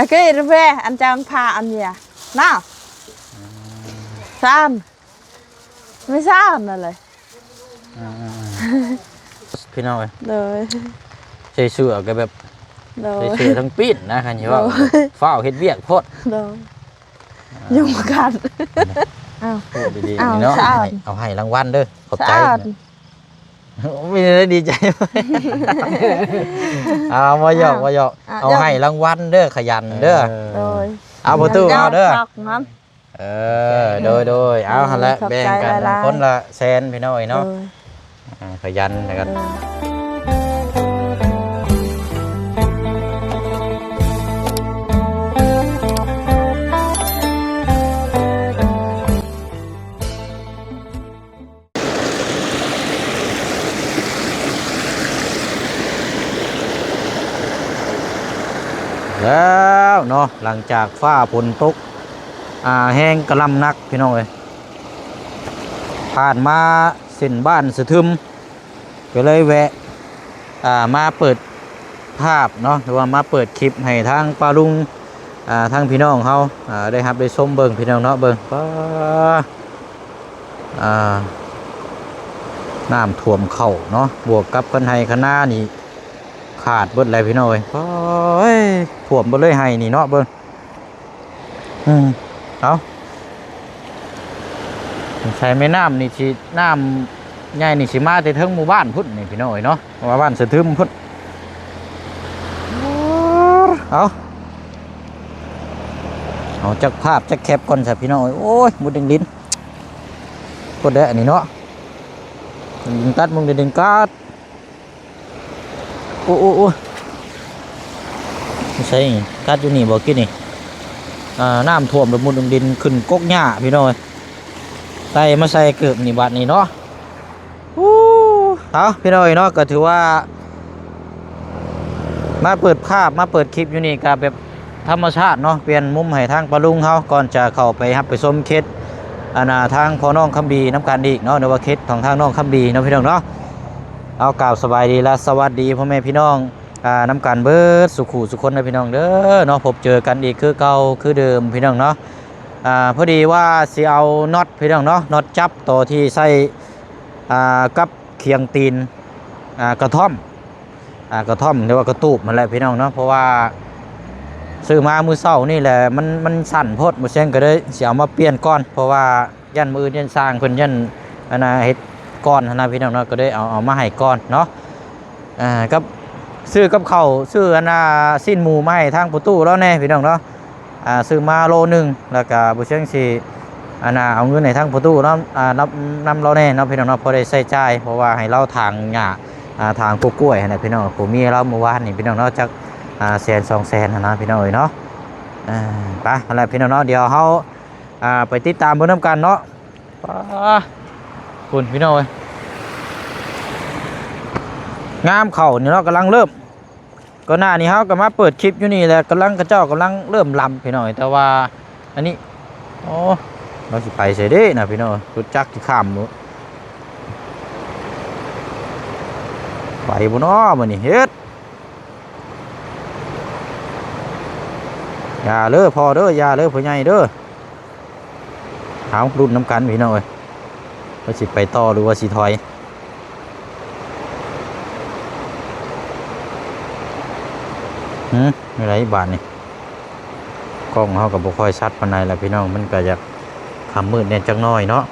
cái về anh chàng pha anh gì à nào sanไม่ซ่านอะไรพี่น้อยเลยใส่เสื้อก็แบบใส่เสื้อทั้งปิ้นนะคันที่ว่าฝ้าวเฮ็ดเวียกโพดเลยยุ่งกันอ้าวดีๆนี่เนาะเอาให้รางวัลเด้อขอบใจไม่ได้ดีใจเอาว่าหยอกเอาให้รางวัลเด้อขยันเด้อเอาประตูเอาเด้อโดยเอาหั่นแหละแบ่งกันคนละแสนพี่น้อยเนาะขยันนะครับแล้วเนาะหลังจากฟ้าฝนตกแห้งกระลำนักพี่น้องเลยผ่านมาเส้นบ้านสะทึมก็เลยแวะมาเปิดภาพเนาะหรือว่ามาเปิดคลิปให้ทางป้าลุงทางพี่น้องเขาได้ครับได้ชมเบิ่งพี่น้องเนาะเบิ่งน้ำท่วมเข่าเนาะบวกกับกันไห้ข้างหน้านี่ขาดเบิดอะไรพี่น้อยถ่วมเบิดเลยให้นี่เนาะเบิ้งเอาใช้แม่น้ำนี่สิน้ำใหญ่นี่สิมาแต่ทั้งหมู่บ้านพุ่นนี่พี่น้อยเนาะว่าบ้านสะทึมพุ่นเอาจักภาพจักแคปก่อนสิพี่น้อยโอ้ยมุดดึงลิ้นกดได้อันนี้เนาะดึงกัดมึงดึงกัดโอ้ไม่ใช่กัดอยู่นี่บอกกินนี่น้ำท่วมแบบมุดดินขึ้นกกหญ้าพี่น้อยใส่มาใส่เกือบนี่บาทนี่เนาะเอาพี่น้อยเนาะก็ถือว่ามาเปิดภาพมาเปิดคลิปอยู่นี่กับแบบธรรมชาติเนาะเปลี่ยนมุมให้ทางปลาลุงเขาก่อนจะเข้าไปครับไปชมเคสทางพ่อน้องคำบีน้ำการดีเนาะหรือว่าเคสของทางน้องคำบีเนาะพี่น้องเนาะเอากล่าวสบายดีและสวัสดีพ่อแม่พี่น้องน้ำกันเบิดสุขุสุคนนะพี่น้องเด้อเนาะพบเจอกันอีกคือเก่าคือเดิมพี่น้องเนาะพอดีว่าสิเอาน็อตพี่น้องเนาะน็อตจับตัวที่ใส่กับเคียงตีนกระท่อมเรียกว่ากระตูบมันแหละพี่น้องเนาะเพราะว่าซื้อมามือเศร้านี่แหละมันสั่นโพดมือเช่นก็ได้เสียเอามาเปลี่ยนก้อนเพราะว่ายันมือยันสร้างเพิ่นยันเฮ็ดก้อนนะพี่น้องเนาะก็ได้เอามาให้ก้อนเนาะกับซื้อกับเขาซื้อสิ้นหมูไม้ทางประตูแล้วแน่พี่น้องเนาะซื้อมาโลนึงแล้วก็บุเชียงสีเอาเงินในทางประตูเนาะนำเราแน่เนาะพี่น้องเนาะพอได้ใส่ใจเพราะว่าให้เราทางหญ้าทางกล้วยนะพี่น้องผมมีเราเมื่อวานนี่พี่น้องเนาะจาก100,000-200,000นะพี่น้องเนาะไปอะไรพี่น้องเนาะเดี๋ยวเขาไปติดตามเพื่อนำกันเนาะคุณพี่น้องงามเข่าเนี่ยเนาะกำลังเริ่มก็หน้านี่เขาก็มาเปิดคลิปอยู่นี่แหละกำลังกระเจ้ากำลังเริ่มลำพี่น้อยแต่ว่าอันนี้โอ้เราสิไปเสียดินะพี่น้อยรถจักรที่ข้ามนู้ไปบนอ้อมันนี่เฮ็ดอย่าเลิกพอเด้ออย่าเลิกพ่อใหญ่เด้อหารุ่นน้ำกันพี่น้อยเราสิไปต่อหรือว่าสิถอยอะไรบาทนี่กล้องเขากับบุคอยชัดปานใดแหละพี่น้องมันก็จะขำมืดเนี่ยจังน้อยเนาะ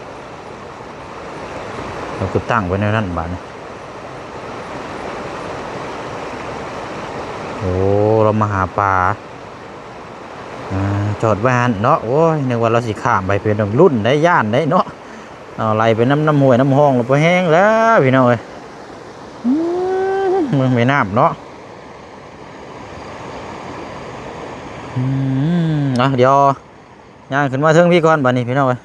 เราคือตั้งไว้ในนั้นบาทนี่โอ้เรามาหาปลาจอดแวนเนาะโอ้ยนึกว่าเราสิข้ามไปเป็นรุ่นได้ย่านได้เนาะเอาไหลไปน้ำห้วยน้ำห้องเราไปแห้งแล้วพี่น้องเอ้ยมึงไม่น้ำเนาะเดี๋ยวย่างขึ้นมาเทิงพี่ก่อนบัดนี้พี่น้องเอ้ย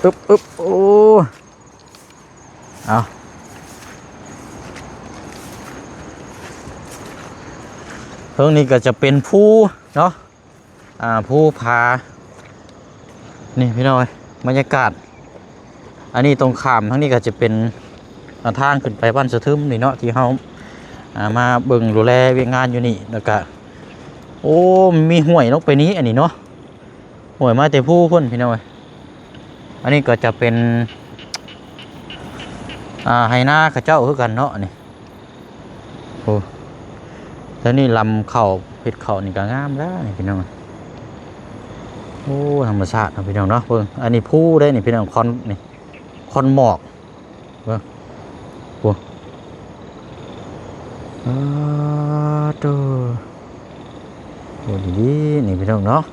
อึ๊บโอ้เอาเพิ่งนี้ก็จะเป็นผู้เนาะผู้พานี่พี่น้องเอ้ยบรรยากาศอันนี้ตรงข้ามทั้งนี้ก็จะเป็นทางขึ้นไปบ้านสะทึมนี่เนาะที่เขา มาเบิ่งดูแลเวียกงานอยู่นี่แล้วก็โอ้มีห้วยลงไปนี้อันนี้เนาะห้วยมาแต่ผู้พุ่นพี่น้อยอันนี้ก็จะเป็นไฮนาข้าเจ้าคือกันเนาะนี่โอ้แล้วนี่ลำเข่าเห็ดเข่านี่ก็งามแล้วนี่พี่น้องโอ้ธรรมชาตินะพี่น้องเนาะเบิ่งอันนี้ผู้ได้นี่พี่น้องคอนนี่คอนหมอกเบิ่งโอ้ตัวโอ้ดีนี่พี่น้องเนาะ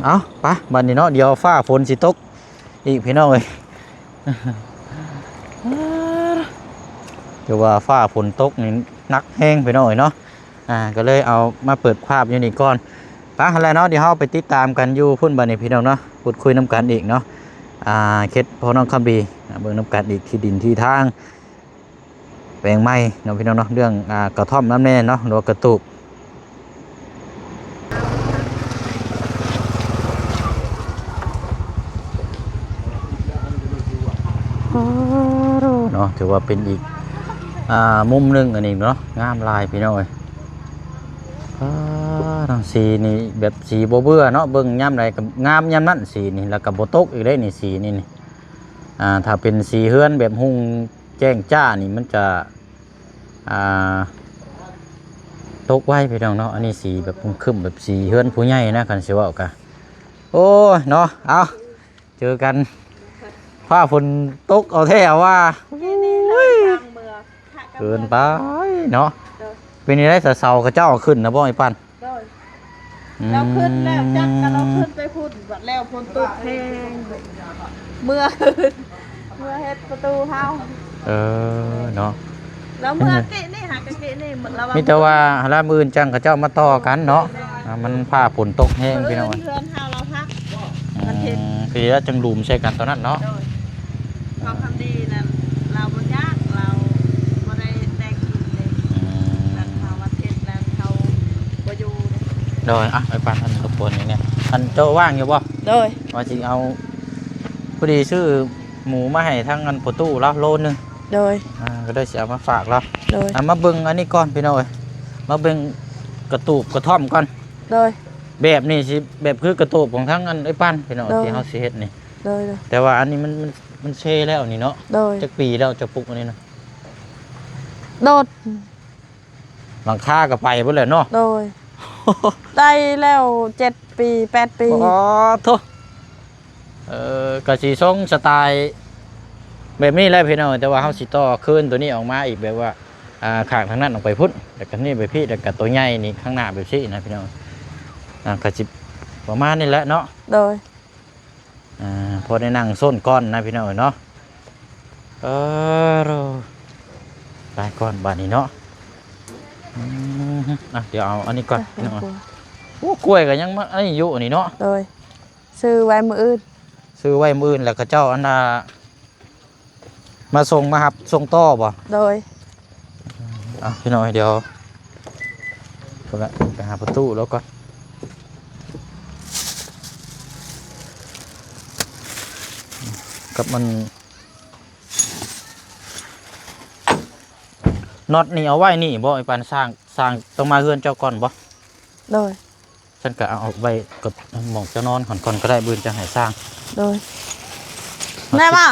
เอาไปบัดนี้เนาะเดี๋ยวฟ้าฝนสิตกอีกพี่น้องเอ้ยเดี๋ยวว่าฟ้าฝนตกนี่นักแห้งพี่น้องเอ้ยเนาะก็เลยเอามาเปิดภาพอยู่นี่ก่อนไปอะไรเนาะเดี๋ยวเราไปติดตามกันอยู่พุ่นบัดนี้พี่น้องเนาะพูดคุยน้ำกันอีกเนาะเคล็ดพอน้องคำบีเบิ่งน้ำกันอีกที่ดินที่ทางแปลงไม้เนาะพี่น้องเนาะเรื่องกระท่อมน้ำแน่เนาะหรือกระตูบเนาะถือว่าเป็นอีกมุมหนึ่งอันนี้เนาะงามลายพี่น้องเอ้ยทั้งสีนี่แบบสีโบเบื่อเนาะเบิ่งย่ำไรกับงามย่ำนั่นสีนี่แล้วกับโบตกอีกได้นี่สีนี่ถ้าเป็นสีเฮือนแบบหุ่งแจ้งจ้านี่มันจะตกไว้พี่น้องเนาะอันนี้สีแบบคึมแบบสีเฮือนผู้ใหญ่นะคันสิว่ากันโอ้ยเนาะเอาเจอกันฟ้าฝนตกเอาแท้ว่าเกินไปเนาะเป็นยังไงเสาเขาเจ้าขึ้นนะบ่ไอ้ปันเราขึ้นแล้วจักกันเราขึ้นไปพูดบัดแล้วฝนตกแห้งเมื่อเฮ็ดประตูเฮาเนาะแล้วเมื่อกี้นี่หากะกี้นี่เรามีแต่ว่าหามื้อจังเขาเจ้ามาต่อกันเนาะมันผ้าฝนตกแห้งพี่น้องเพื่อนเฮาเราพักมันเห็นคือแล้วจังลุมใส่กันตอนนั้นเนาะความทำดีนั่นเราบ่ยากเราบ่ได้แต่งกินเลยนั่นเขาว่าเฮ็ดแล้วเขาบ่อยู่โดยไอ้ปันอันรบกวนนี่เนี่ยอันเจ้าว่างอยู่บ่โดยว่าสิเอาพอดีซื้อหมูมาให้ทั้งอันประตูแล้วโลนึงโดยก็ได้เสียมาฝากแล้วโดยมาเบิ่งอันนี้ก่อนพี่น้อยมาเบิ่งกระตูบกระท่อมก่อนโดยแบบนี้สิแบบคือกระตูบของทั้งอันไอ้ปั้นพี่น้อยที่เฮาสิเฮ็ดนี่โดยแต่ว่าอันนี้มันเชแล้วนี่เนาะโดยจักปีแล้วจะปลูกอันนี้นะโดดหลังคาก็ไปเบิดแล้วเนาะโดยได้แล้ว7 ปี8 ปีอ๋อโธ่ก็สิทรงสไตล์แบบนี้แหละพี่น้องแต่ว่าเฮาสิต่อคืนตัวนี้ออกมาอีกแบบว่าข้างทางนั้นออกไปพุ่นแล้วก็นี่ไปพี่แล้วก็ตัวใหญ่นี่ข้างหน้าแบบนี้นะพี่น้องก็สิประมาณนี้แหละเนาะโดยพอได้นั่งส้นก้อนนะพี่น้องเนาะไปก้อนบานนี้เนาะเดี๋ยวเอาอันนี้ก่อนโอ้กล้วยก็ยังอันนี้อยู่อันนี้เนาะโดยซื้อไว้มื้ออื่นแล้วก็เจ้าอันมาส่งมาครับส่งต่อบ่โดยพี่น้อยเดี๋ยวไปหาประตูแล้วก่อนกับมันน็อตนี่เอาไว้นี่บ่ไอ้ปานสร้างต้องมาเฮือนเจ้าก่อนบ่โดยฉันก็เอาไว้กับหมองเจ้านอนก่อนก็ได้บืนจะให้สร้างโดยแม่มา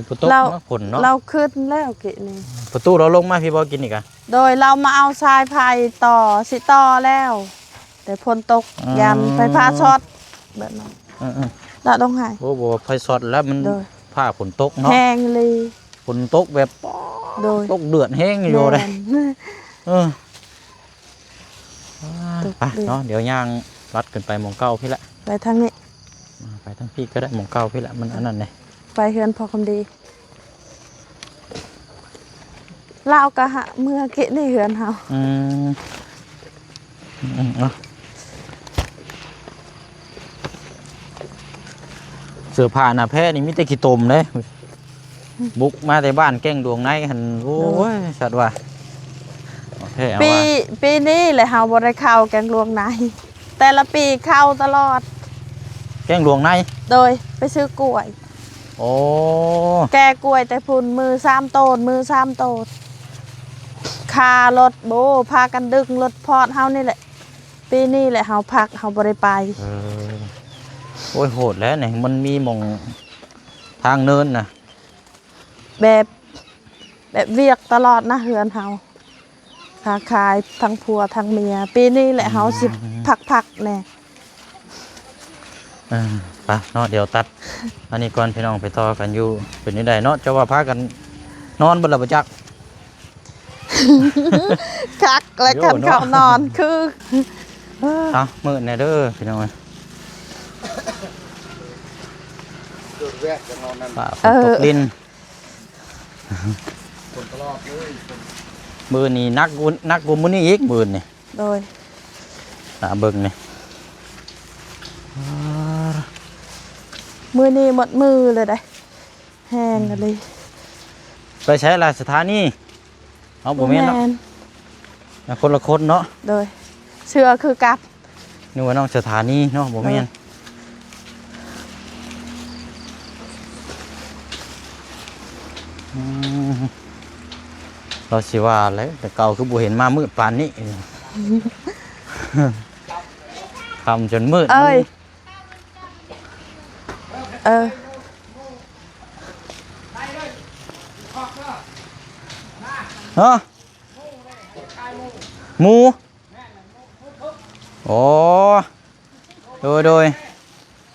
ประตูมาผลเนาะเราขึ้นแล้วกินี่ประตูเราลงมาพี่บอกินอีกอะโดยเรามาเอาทรายไผ่ต่อสิต่อแล้วแต่ฝนตกยันไฟฟ้าช็อตแบบนั้นเราต้องหายโอ้โหไฟช็อตแล้วมันผ้าฝนตกเนาะแห้งเลยฝนตกแบบตกเดือดแห้งอยู่เลยไปเนาะเดี๋ยวย่างรัดขึ้นไปหมองเก้าพี่ละไปทางนี้ไปทางพี่ก็ได้หมองเก้าพี่ละมันอันนั้นเลยไปเฮือนพอคำดีเล่ากะหะเมื่อกี้นี่เฮือนเฮาเสื้อผ้าหน้าแพร่นี่มิแต่ขี้ตมเลยบุกมาแต่บ้านแก้งดวงในหันโอ้ยสัตว์ว่าปีนี้เลยเฮาบ่ได้เข้าแกงดวงในแต่ละปีเข้าตลอด แกงหลวงในโดยไปซื้อกล้วยโอ้แกกล้วยแต่พุ่นมือ3 โตนมือ3 โตนคารถโบพากันดึงรถพอดเฮานี่แหละปีนี้แหละเฮาพักเฮาบ่ได้ไปโอ้ยโหดแล้วเนี่ยมันมีหม่องทางเนินน่ะแบบเวียกตลอดนะเฮือนเฮาค้าขายทั้งผัวทั้งเมียปีนี้แหละเฮาสิพักแน่ไปเนาะเดี๋ยวตัดอันนี้ก่อนพี่น้องไปต่อกันอยู่เป็นนี่ได้เนาะจะว่าพากันนอนบนหลับจักคักแล้วกันเข้านอนคือมื้อแน่เด้อพี่น้องตกลิ้นมือนี่นักกูมื้อนี้อีกมื้อนี่โดยเบิ่งนี่มือนี้หมดมือเลยได้แห้งเลยไปใช้ลายสถานีเอาบ่แม่นเนาะคนละคนเนาะโดยเชื่อคือกับนึกว่าน้องสถานีเนาะบ่แม่นเราสิว่าแล้วแต่เก่าคือบ่เห็นมามืดปานนี้ทำจนมืดหมูโอ้โดย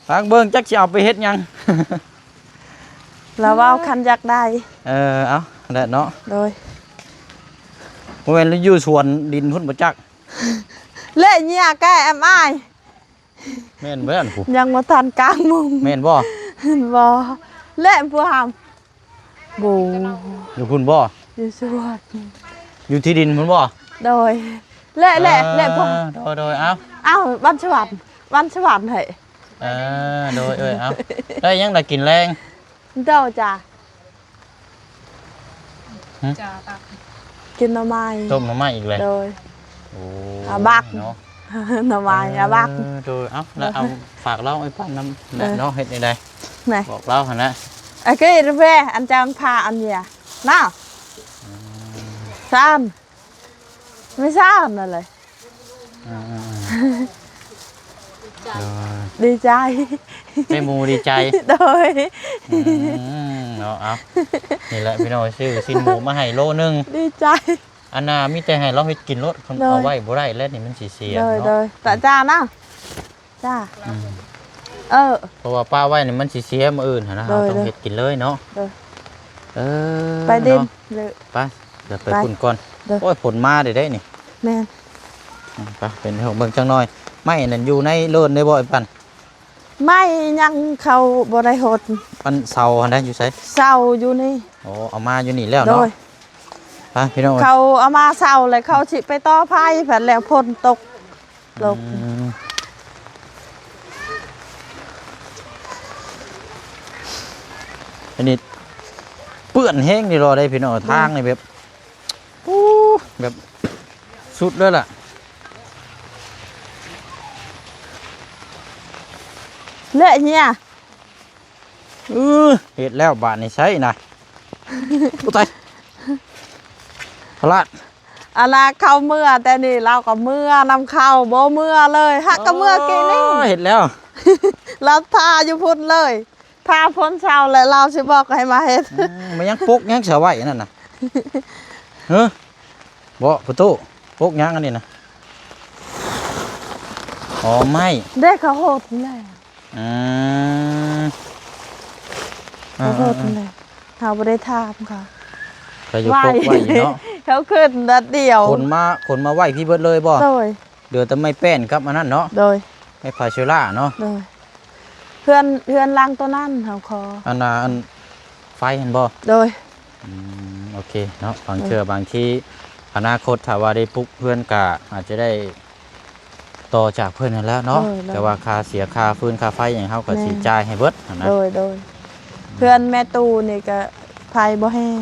พักเบิ่งจักสิเอาไปเฮ็ดยังแล้วว่าคันอยากได้เอาได้เนาะโดยบ่แม่นอยู่สวนดินพุ่นบ่จักเละเนี่ยแกแอมอ้ายแม่นเบิ่นผู้ยังบ่ทันกลางมุงแม่นบ่เละผู้หามบ่อยู่พุ่นบ่อยู่สวนอยู่ที่ดินพุ่นบ่โดยเละพ่อโดยเอาบ้านสวรรค์ให้โดยเอาได้ยังได้กินแรงเจ้าจ้าตักกินหน่อไม้ต้มหน่อไม้อีกเลยโดยบักเนาะหน่อไม้บักโดยแล้วเอาฝากเล่าไอ้ป้าน้ำเนาะเฮ็ดได้บอกเล่าหั่นนะไอ้กี้เร่อันจังพาอันเนี่ยน่าซ่านไม่ซ่านนั่นเลยดีใจแม่หมูดีใจโดยเนาะเอานี่แหละพี่น้อยซื้อชิ้นหมูมาให้โลนึงดีใจอันน่ะมีแต่ให้เราเฮ็ดกินรสเอาไว้บ่ได้แล้วนี่มันสิเสียเนาะแต่จ้านะจ้าเพราะว่าป้าไว้นี่มันสิเสียมื้ออื่นหั่นนะเราต้องเฮ็ดกินเลยเนาะไปดินไปเดี๋ยวไปพุ่นก่อนโอ้ยผลมาได้นี่แม่นไปเป็นให้เบิ่งจังหน่อยไม่นั่นอยู่ในเลิศได้บ่ไอ้ปันไม่ยังเข้าบ่ได้หดปันเสาหั่นได้อยู่ไสเสาอยู่นี่โอ้เอามาอยู่นี่แล้วเนาะไปพี่น้องเขาเอามาเสาเลยเขาสิไปต่อไผ่แผ่นแล้วฝนตกลงอันนี้เปื้อนแห้งนี่รอได้พี่น้องทางนี่แบบสุดเลยล่ะเละเนี่ยเห็ดแล้วบาทนี่ใช่นะกูตายพลาดอะไรเข้าเมื่อแต่นี่เราก็เมื่อนำเข้าโบเมื่อเลยฮักก็เมื่อกินนี่เห็ดแล้วเราทาอยู่พุ่นเลยทาพ้นเช้าเลยเราสิบอกให้มาเห็ดมันยังปุ๊กยังเสียไหวนั่นน่ะบ่ประตูปุ๊กยังอันนี้นะอ๋อไม่ได้ข้าวโพดเลยข้าวโพดเลยเขาไม่ได้ทามค่ะก็อยู่ปุ๊กไว้เนาะเขาขึ้นนัดเดียวคนมาไหวพี่เบิร์ดเลยบ่โดยเดือดแต่ไม่แป้นครับอันนั้นเนาะโดยไม่พาเชล่าเนาะโดยเพื่อนล้างตัวนั่นเขาคออันไฟเห็นบ่โดยโอเคเนาะบางเชื่อบางที่อนาคตถ้าว่าได้ปุ๊กเพื่อนกะอาจจะได้ต่อจากเพื่อนนั่นแล้วเนาะแต่ว่าค่าเสียค่าฟืนค่าไฟอย่างเขาก็สิจ่ายให้เบิดนะโดยเพื่อนแม่ตูนี่ก็ไฟบ่แห้ง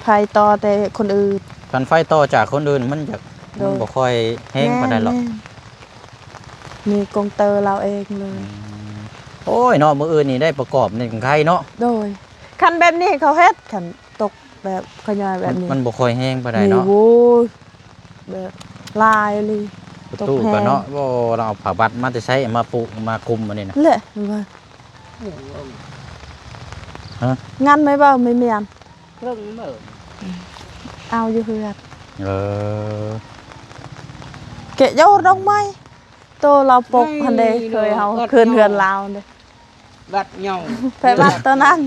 ไฟต่อแต่คนอื่นการไฟต่อจากคนอื่นมันจะบ่ค่อยแห้งปานใดหรอก มีกงเตอร์เราเองเลย โอ้ยเนาะมื้ออื่นนี่ได้ประกอบในของใครเนาะ โดยคันแบบนี้เขาเฮ็ดคันตกแบบขยายแบบนี้ มันบ่ค่อยแห้งปานใด นี่ เนาะ โว้ยแบบลายเลย ประตูก็เนาะบ่เราเอาผ้าบัดมาแต่ใช้มาปุมาคุมอันนี้นะ เละว่า ฮะ งั้นไหมบ่ไม่เมียน เรื่องเมื่อ เอาอยู่เฮือด เออ เกะโยดอกไม้โตเราปกพันเดเคยเฮาคืนเฮือนลาวเด้ บัดเหย่า ไปวัดตอนนั้น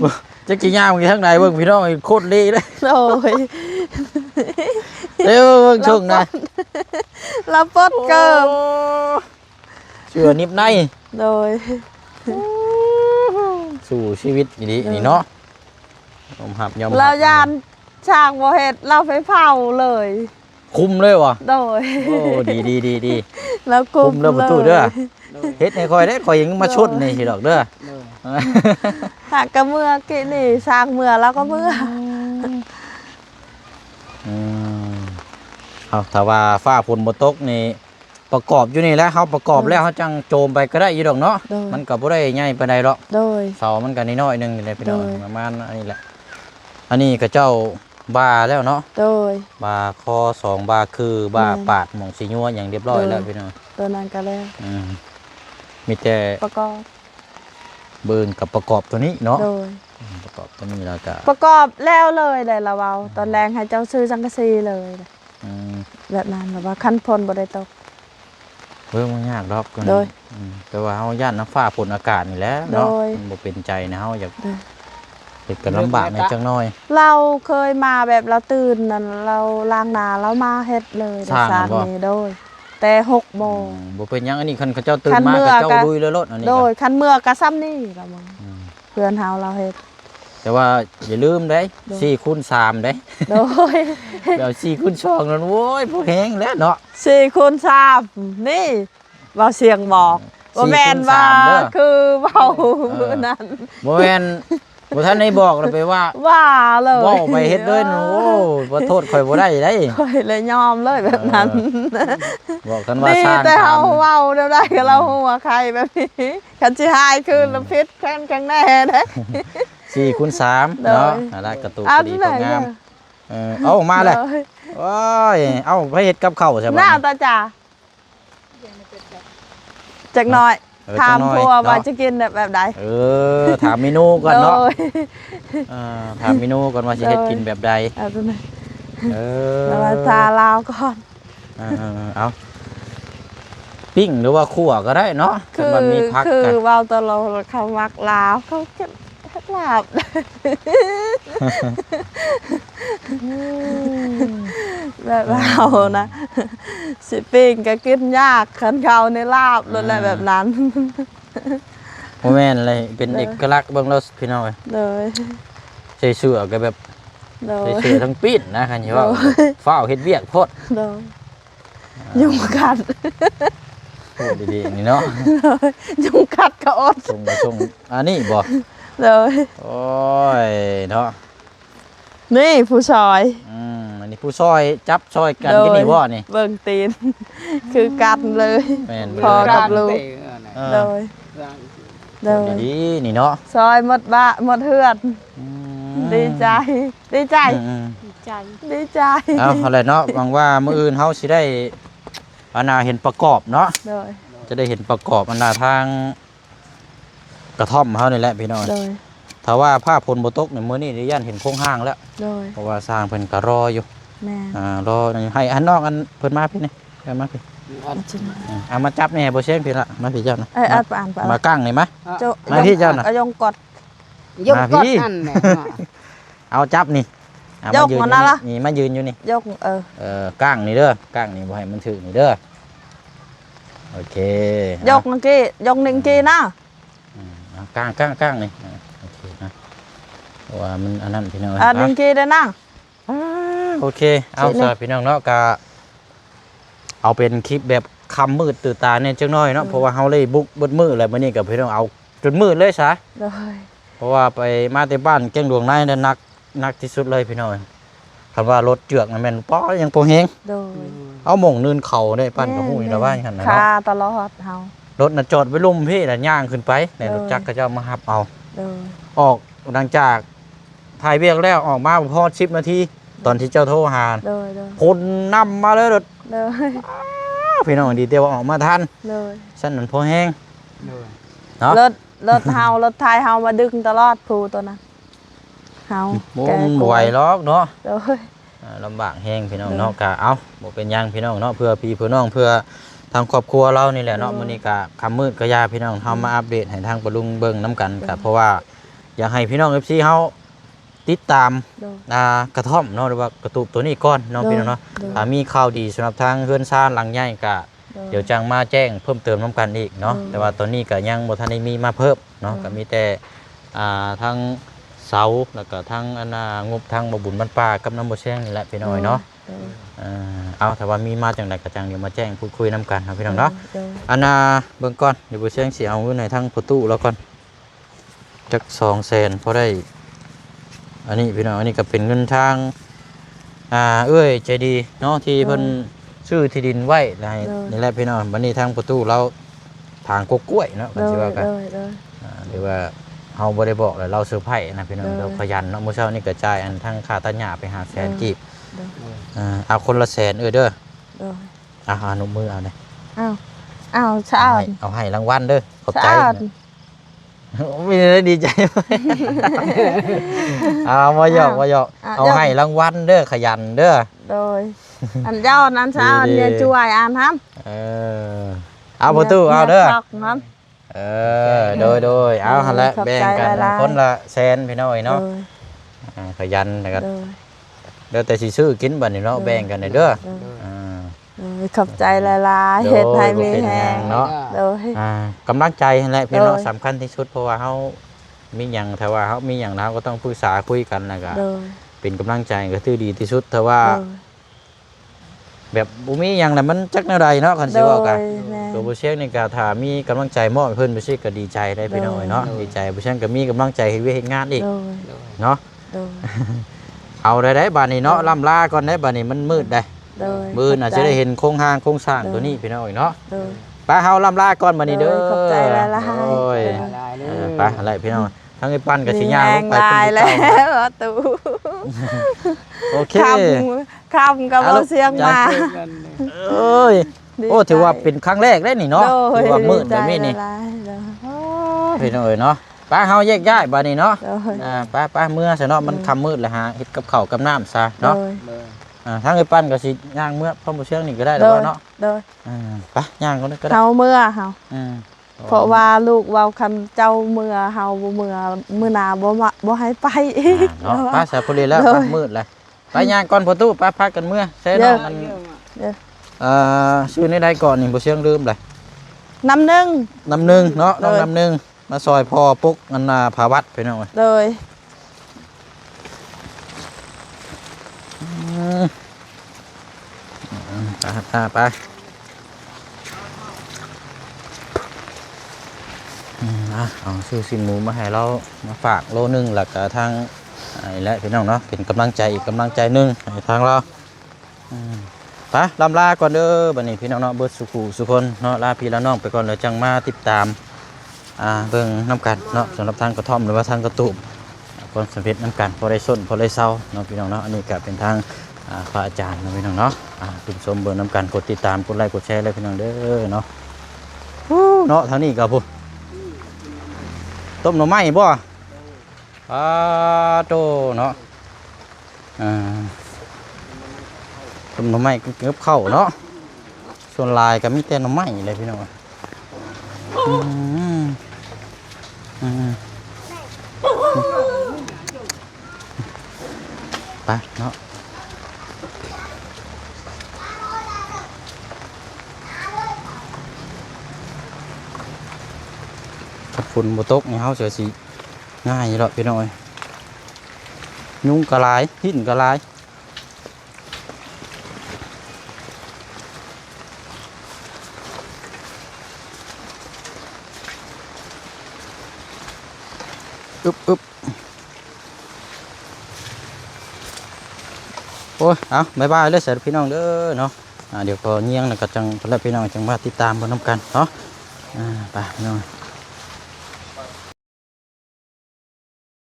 จักสิย่างอยู่ทางไหนเบิ่งพี่น้องโคตรดีเลย โอ้ย เร็วเบิ่งช่วงไหน เราปดเกิม เชื่อนิบใน โดย สู่ชีวิตดีๆนี่เนาะยอมรับยอมรับ เรายานช่างบ่เฮ็ดเราไปเผาเลย คุมเลยวะ โดย โอ้ดี แล้วกุ คุมเด้อประตูเด้อ โดย เฮ็ดให้คอยได้คอยยังมาชดนี่สิดอกเด้อ โดย หากกะเมื่อกี้นี่สร้างเมื่อแล้วก็เมื่อ อืมเอาถ้าว่าฟ้าฝนบ่ตกนี่ประกอบอยู่นี่แหล้วเฮาประกอบแล้วเฮาจังโจมไปก็ได้อยู่ดอกเนาะ โดย มันก็บ่ได้ใหญ่ปานใดหรอก โดย เสามันก็น้อยๆหนึงนี่แหละพี่น้อง โดย ประมาณอันนี้แหละอันนี้ก็เจ้าบาแล้วเนาะ โดย บาคอ2บาคือบา แม่น ปาดหม่องสิยัวอย่างเรียบร้อยแล้วพี่น้อง ตัวนั้นก็แล้ว อืมมีแต่ ประกอบ เบิ่งกับประกอบตัวนี้เนาะ โดย ประกอบตัวนี้แล้วก็ ประกอบแล้วเลยเลยละเว้าตอนแรงให้เจ้าซื้อสังกะสีเลย อืม แบบนั้นแบบว่าคันพลบ่ได้ตก เบิ่งมันยากดอกก็ โดย แต่ว่าเฮาย่านน้ำฟ้าฝนอากาศนี่แหละเนาะ โดย มันบ่เป็นใจนะเฮาอยาก โดย เฮ็ดกันลำบากในจังน้อย เราเคยมาแบบเราตื่นนั่นเราล้างหน้าแล้วมาเฮ็ดเลย สร้าง สร้าง บ่ นี่โดย แต่6โมง บ่เป็นหยังอันนี้คันเขาเจ้าตื่น คัน มา เมื่อ เขาเจ้า ก็ ลุยเลยรถอันนี้ โด ก็ ยคันเมื่อกะซ้ำนี่ละมึง อืม เพื่อนเฮาเราเฮ็ด แต่ว่าอย่าลืมเด้ โดย 4คูณ3เด้ โดย เดี๋ยว4คูณ2นั่นโว้ยบ่แฮงแล้วเนาะ 4คูณ3นี่เว้าเสียงบอกว่าแม่นว่า 4คูณ3เด้อ คือเว้ามื้อนั้น บ่แม่นบ่ทันได้บอกเลยไปว่า ว่าเลย เว้าไปเฮ็ดเลยนะโอ้บ่โทษข่อยบ่ได้ได้ ค่อยเลยยอมเลยแบบนั้น บอกกันว่า ดี สร้าง แต่เฮา ทำ เว้าเดี๋ยวได้ก็เราหัวใครแบบนี้คันสิหายคืนละพิษแค่นจังแน่เด้ 4คูณ3 โดย เนาะอะไรกระตุก เอา ดี ไหน ของงาม เนี่ย เอามาเลยโอ้ยเอาไปเฮ็ดกับข้าวใช่บ่ หน้าตาจ๋าจักหน่อย เออ ถาม จักหน่อย พัวว่า เนาะ จะกินแบบใด เออถามเมนูก่อนเนาะ โดย ถามเมนูก่อนว่าสิเฮ็ดกินแบบใด เอาตัวไหน เออ แล้วมาทาลาวก่อน เอาปิ้งหรือว่าคั่วก็ได้เนาะ คือ มันมีพัก คือ กัน เว้าตลอดเขามักลาวเขาเก็บเฮ็ดลาบแบบเรานะสิปิ้งก็กินยากคันเขาในลาบนั่นแหละแบบนั้น บ่แม่นเลยเป็นเอกลักษณ์เบิ่งแล้วพี่น้องเอ้ย เลย ใส่เสื้อก็แบบ โด ใส่ ย เสื้อทั้งปิ้นนะคันสิว่า โอ้ย ฟ้าวเฮ็ดเวียกโพด โดยยุงกัด โอ้ดีๆนี่เนาะ เลยยุงกัดก็อด ส่งอันนี้บ่ เลย โอ้ยเนาะ นี่ผู้ชาย อันนี้ผู้ซอยจับซอยกันกินนี่บ่นี่ เบิ่งตีน คือกันเลย แม่น พอ เบิ่ง กับลูก เอ เล อย เลย ดีๆนี่เนาะ ซอยหมดบะหมดเฮือน ดีใจ ดีใจ อืม ใจ ดีใจ เอาอะไรเนาะหวังว่ามื้ออื่นเฮาสิได้อันน่ะเห็นประกอบเนาะ เลย จะได้เห็นประกอบอันน่ะทางกระท่อมเฮานี่แหละพี่น้อง เลย ถ้าว่าผ้าพลบ่ตกนี่มื้อนี้ได้ย่านเห็นโครงห้างแล้ว เลย เพราะว่าสร้างเพิ่นก็รออยู่ แม่ รอให้อันนอกอันเพิ่นมาพี่นี่เอามาพี่เอามาจับแหน่บ่เสียงพี่ละมาพี่เจ้านะ ไอ้ยอัดปานปาน มากั้งนี่มา โจะ มาพี่เจ้าน่ะ เอายงกด ยก มา กด พี่ นั่นแหละ เอาจับนี่เอา ยก ยืน มัน อยู่ น่ะล่ะ นี่มายืนอยู่นี่ ยกก้างนี่เด้อก้างนี่บ่ให้มันถึกนี่เด้อโอเค ยกนังกี้ยกหนึ่งกี้นะ เอาก้างนี่โอเคนะเพราะว่ามันอันนั้นพี่น้อง หนึ่งกี้ได้นะ โอเคเอา สิ สำหรับพี่น้องเนาะก็เอาเป็นคลิปแบบคำมืดตื่นตาเนี่ยจังน้อยเนาะเพราะว่าเฮาเลยบุกเบิดมืดแล้วมื้อนี้กับพี่น้องเอาจนมืดเลยซะ เลย เพราะว่าไปมาแต่บ้านแก้งดวงในเนี่ยหนักที่สุดเลยพี่น้องคำว่ารถเจือกนั่นแม่นป้อยังบ่แฮง โดย เอาหม่องเนินเขาได้ปั้นกับหูนี่ละว่าอย่างนั้นนะ คา เนาะ ตลอดเฮา รถน่ะจอดไว้ลุ่มพี่น่ะย่างขึ้นไปใน เออ รถจักรก็เจ้ามารับเอา โดย ออกหลังจากถ่ายเวียกแล้วออกมาบ่พอ10นาทีตอนที่เจ้าโทรหา โดยโดย คนนำมาเลยรถ โดย พี่น้องดีเดียวว่าออกมาทัน โดย ฉันมันพอแห้ง โดย เนาะ รถเฮารถไทยเฮามาดึงตลอดผู้ตัวนั้นเฮา บ่มันบ่ไหวหรอกเนาะ โดย ลำบากแห้งพี่น้อง เออ เนาะกะเอาบ่เป็นหยังพี่น้องเนาะเพื่อพี่เพื่อน้องเพื่อทางครอบครัวเรานี่แหละเนาะ เออ มื้อนี้กะค่ำมืดก็ยาพี่น้องเฮามาอัปเดตให้ทางปะลุงเบิ่งนํกันกะเพราะว่าอยากให้พี่น้อง FC เฮาติดตาม โดย กระท่อมเนาะหรือว่ากระตูบตัวนี้ก่อนเนาะพี่น้องเนาะ โดย ถ้ามีข่าวดีสำหรับทางเฮือนซ่านหลังใหญ่กะเดี๋ยวจังมาแจ้งเพิ่มเติมนํกันอีกเนาะ เออ แต่ว่าตอนนี้ก็ยังบ่ทันได้มีมาเพิ่มเนาะ เออ ก็มีแต่ทางเสาแล้วก็ทางงบทางบ่บุญบ้านป่ากับน้ำบ่แซงนี่แหละพี่น้อยเนาะ โดย เอาถ้าว่ามีมาจังไดก็จังเดี๋ยวมาแจ้งพูดคุยนํกันครับพี่น้องเนาะ โดย เบิ่งก่อนเดี๋ยวบ่แซงสิเอาเงินให้ทางประตูแล้วก่อนจัก200,000พอได้อันนี้พี่น้องอันนี้ก็เป็นเงินทางเอ้ยใจดีเนาะที่เพิ่นซื้อที่ดินไว้แล้วให้นี่แหละพี่น้องบัดนี้ทางประตูเราทางกกกล้วยเนาะ โด กันสิ ย ว่ากัน โดยโดย หรือว่าเฮาบ่ได้บอกเลยเราเซอร์ไพรส์นะพี่น้อง เออ เราขยันเนาะมื้อเช้านี่ก็จ่ายอันทางค่าตัดหญ้าไป500,000กีบ โดย เอาคนละแสนเด้อ โดย เอาหนุ่มมือเอาเนี่ย อ้าวเช้า เอาให้รางวัลเด้อขอบใจ เช้า มีได้ดีใจไหม เอาว่าหยอกว่าหยอก อ่ะ เอาให้รางวัลเด้อขยันเด้อ โดยอันเจ้านั้นเช้า ดีๆ เนี่ยช่วยอ่านทำ เออเอาประตูเอาเด้อ ช็อกนั้น เออโดยเอาหั่นแหละ ขอบใจ แบ่งกัน หลายๆ คนละแสนพี่น้อยเนาะ โดย ขยันนะครับ โดย เดี๋ยวแต่สิซื้อกินบัดนี้เนาะแบ่งกันเด้อ โดย อ่า โดยขอบใจหลายๆเฮ็ดให้มีแฮง เนาะ โดย กำลังใจนั่นแหละพี่น้อง โดย สำคัญที่สุดเพราะว่าเฮามีหยังถ้าว่าเฮามีหยังแล้วก็ต้องปรึกษาคุยกันแล้วก็ โดย เป็นกำลังใจก็คือดีที่สุดถ้าว่า โดย แบบบ่มีหยังน่ะมันจักแนวใดเนาะคันสิเว้ากัน โดยแม่ ตัวบ่เชียงนี่ก็ถ้ามีกำลังใจมอบให้เพิ่นบ่สิก็ดีใจได้พี่น้องเนาะดีใจบ่เชียงก็มีกำลังใจเฮ็ดเวียกเฮ็ดงานอีก โดย เนาะ โดย เอาได้บัดนี้เนาะล่ำลาก่อนได้บัดนี้มันมืดได้ โดย มื้อน่าจะได้เห็นโครงห้างโครงสร้างตัวนี้พี่น้องเนาะ โดย ไปเฮาล่ำลาก่อนบัดนี้เด้อ ขอบใจหลายๆ โอ้ย ลายเล ไปอะไรพี่น้องทั้งไอ้ปั้นกับสิ มี ย่าง แร ล ง งไป ลาย เป็น แล้ เจ้าว ตู โอเค คำกับเราเสียงมา เอ้ย ดี โอ้ถือว่า ใจ เป็นครั้งแรกได้นี่เนาะ โดย ถือว่ามืดแบบนี้นี่ ดีใจหลายๆโดยโอ้ย พี่น้องเอ้ยเนาะไปเฮาแยกย้ายบัดนี้เนาะ โดย ไปเมื่อซะเนาะมันค่ำมืดแล้วฮะเฮ็ดกับข้าวกับน้ำซะ โด เนาะ ย ทั้งไอ้ปั้นกับสิย่างเมื่อพ่อบ่เชื่องนี่ก็ได้ โด แล้ว ย เนาะ โดย ไปย่างคนนี้ก็ได้ เฮาเมื่อเฮา อืม เพราะว่าลูกเว้าคำเจ้าเมื่อเฮาบ่เมื่อมื้อหน้าบ่ให้ไปอีก เนาะไปซะพอดีแล้ว โดย ไปมืดแล้วไปย่างก่อนประตูไปพักกันเมื่อใช่ เด้ เนาะ อ มัน เด้อ ชื่อในใดก่อนนี่บ่เชื่องลืมเลย น้ำหนึ่ง น้ำหนึ่งเนาะน้อง เลย น้ำหนึ่งมาซอยพอปุ๊กอันนาภาวัดไปหน่อย โดย ไปเอาซื้อสินหมูมาให้เรามาฝากโลนึงหลักกับทางไอ้และพี่น้องเนาะเป็นกำลังใจอีกกำลังใจหนึงให้ทางเราไปลำลาก่อนเด้อบัดนี้พี่น้องเนาะเบิดสุขุสุคนเนาะลาพี่ละน้องไปก่อนแล้วจังมาติดตามเบิ่งน้ำกันเนาะสำหรับทางกระท่อมหรือว่าทางกระตุบคนสำเร็จน้ำกันพอได้ส้นพอได้เศร้าเนาะพี่น้องเนาะอันนี้ก็เป็นทางพระอาจารย์เนาะพี่น้องเนาะคุณชมเบิ่งน้ำกันกดติดตามกดไลค์กดแชร์เลยพี่น้องเด้อเนาะเนาะทางนี้กับพูต้มหน่อไม้บ่โตเนาะต้มหน่อไม้เกือบเข้าเนาะส่วนลายก็มีแต่หน่อไม้เลยพี่น้องไปเนาะถ้าฝุ่นบ่ตกนี่เฮาเสียสิง่ายอยู่แล้วพี่น้องยุงกระลายหินกระลายอึบโอ้ยเอาบายบายเลยเสร็จพี่น้องเด้อเนาะเดี๋ยวก็เงี้ยงแล้วก็จังแล้วพี่น้องจังมาติดตามบนน้ำกันเนาะโอ ไปพี่น้อง